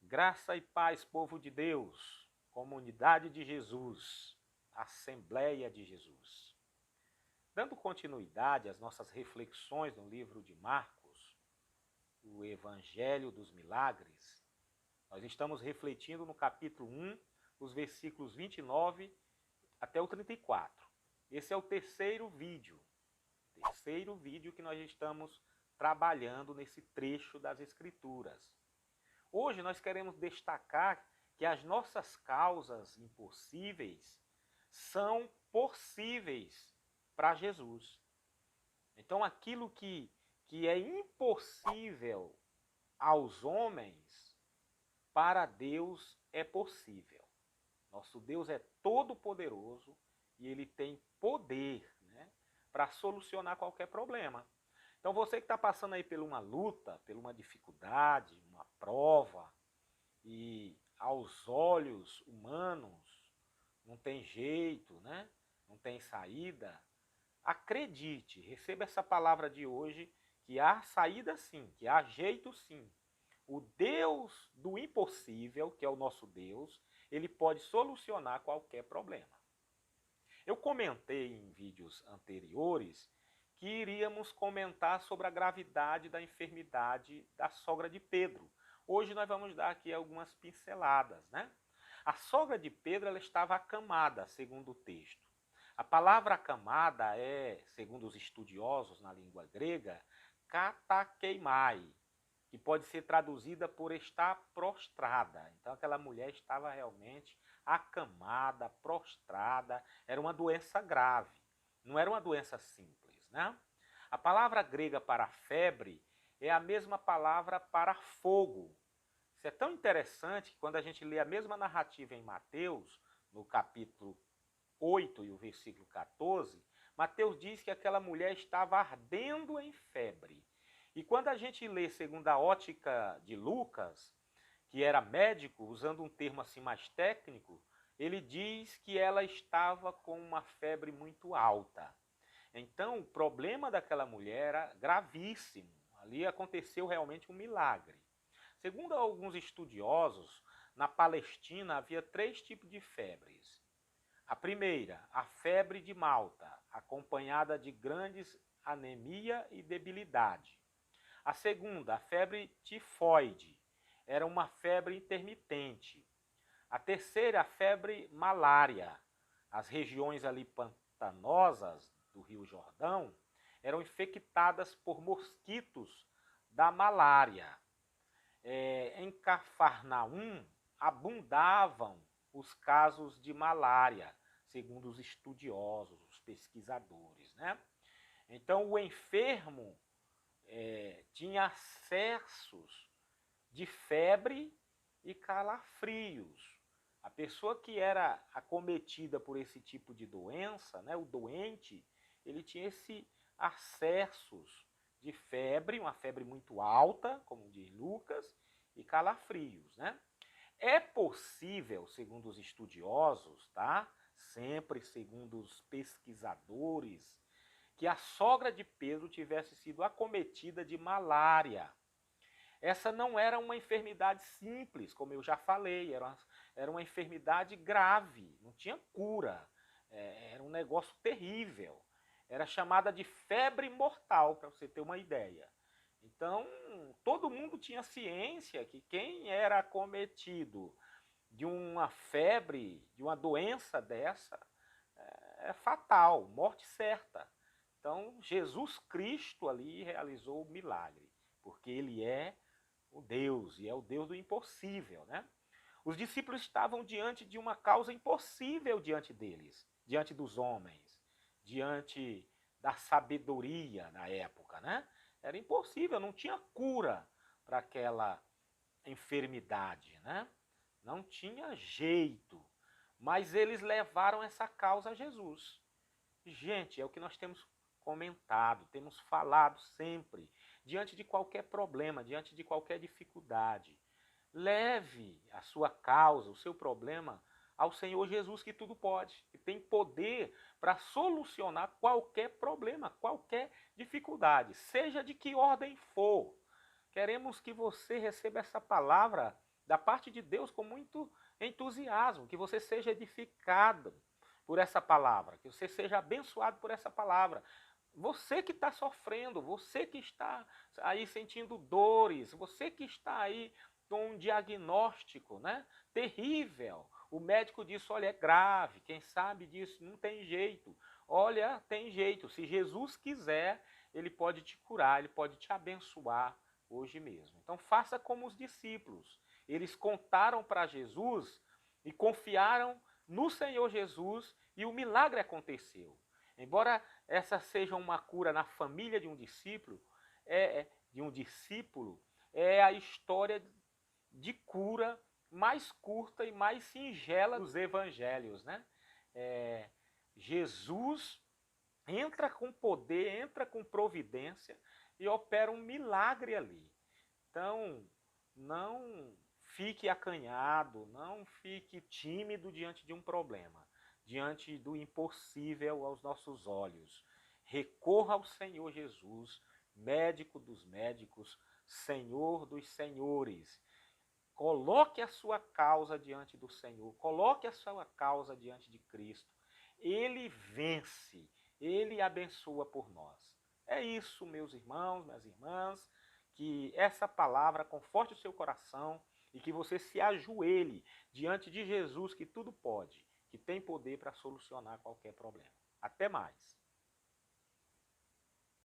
Graça e paz, povo de Deus, comunidade de Jesus, Assembleia de Jesus. Dando continuidade às nossas reflexões no livro de Marcos, o Evangelho dos Milagres, nós estamos refletindo no capítulo 1, os versículos 29 até o 34. Esse é o terceiro vídeo que nós estamos trabalhando nesse trecho das Escrituras. Hoje nós queremos destacar que as nossas causas impossíveis são possíveis para Jesus. Então aquilo que é impossível aos homens, para Deus é possível. Nosso Deus é todo-poderoso e Ele tem poder, né, para solucionar qualquer problema. Então você que está passando aí por uma luta, por uma dificuldade, uma prova, e aos olhos humanos não tem jeito, né? Não tem saída, acredite, receba essa palavra de hoje, que há saída sim, que há jeito sim. O Deus do impossível, que é o nosso Deus, ele pode solucionar qualquer problema. Eu comentei em vídeos anteriores que iríamos comentar sobre a gravidade da enfermidade da sogra de Pedro. Hoje nós vamos dar aqui algumas pinceladas, né? A sogra de Pedro ela estava acamada, segundo o texto. A palavra acamada é, segundo os estudiosos na língua grega, katakeimai, que pode ser traduzida por estar prostrada. Então aquela mulher estava realmente acamada, prostrada, era uma doença grave, não era uma doença simples, né? A palavra grega para febre é a mesma palavra para fogo. Isso é tão interessante que quando a gente lê a mesma narrativa em Mateus, no capítulo 8 e o versículo 14, Mateus diz que aquela mulher estava ardendo em febre. E quando a gente lê segundo a ótica de Lucas, que era médico, usando um termo assim mais técnico, ele diz que ela estava com uma febre muito alta. Então, o problema daquela mulher era gravíssimo. Ali aconteceu realmente um milagre. Segundo alguns estudiosos, na Palestina havia 3 tipos de febres. A primeira, a febre de Malta, acompanhada de grandes anemia e debilidade. A segunda, a febre tifoide, era uma febre intermitente. A terceira, a febre malária. As regiões ali pantanosas do Rio Jordão eram infectadas por mosquitos da malária. Em Cafarnaum abundavam os casos de malária, segundo os estudiosos, os pesquisadores, né? Então o enfermo tinha acessos de febre e calafrios. A pessoa que era acometida por esse tipo de doença, né, o doente, ele tinha esse acessos de febre, uma febre muito alta, como diz Lucas, e calafrios, né? É possível, segundo os estudiosos, tá? Sempre segundo os pesquisadores, que a sogra de Pedro tivesse sido acometida de malária. Essa não era uma enfermidade simples, como eu já falei, era uma enfermidade grave, não tinha cura, era um negócio terrível. Era chamada de febre mortal, para você ter uma ideia. Então, todo mundo tinha ciência que quem era acometido de uma febre, de uma doença dessa, é fatal, morte certa. Então, Jesus Cristo ali realizou o milagre, porque ele é o Deus, e é o Deus do impossível, né? Os discípulos estavam diante de uma causa impossível diante deles, diante dos homens, diante da sabedoria na época, né? Era impossível, não tinha cura para aquela enfermidade, né? Não tinha jeito. Mas eles levaram essa causa a Jesus. Gente, é o que nós temos comentado, temos falado sempre, diante de qualquer problema, diante de qualquer dificuldade. Leve a sua causa, o seu problema ao Senhor Jesus, que tudo pode, que tem poder para solucionar qualquer problema, qualquer dificuldade, seja de que ordem for. Queremos que você receba essa palavra da parte de Deus com muito entusiasmo, que você seja edificado por essa palavra, que você seja abençoado por essa palavra. Você que está sofrendo, você que está aí sentindo dores, você que está aí com um diagnóstico, né, terrível. O médico disse, olha, é grave, quem sabe disso, não tem jeito. Olha, tem jeito, se Jesus quiser, ele pode te curar, ele pode te abençoar hoje mesmo. Então faça como os discípulos. Eles contaram para Jesus e confiaram no Senhor Jesus e o milagre aconteceu. Embora essa seja uma cura na família de um discípulo, é a história de cura mais curta e mais singela dos evangelhos, né? Jesus entra com poder, entra com providência e opera um milagre ali. Então, não fique acanhado, não fique tímido diante de um problema, diante do impossível aos nossos olhos. Recorra ao Senhor Jesus, médico dos médicos, Senhor dos senhores. Coloque a sua causa diante do Senhor, coloque a sua causa diante de Cristo. Ele vence, ele abençoa por nós. É isso, meus irmãos, minhas irmãs, que essa palavra conforte o seu coração e que você se ajoelhe diante de Jesus, que tudo pode, que tem poder para solucionar qualquer problema. Até mais.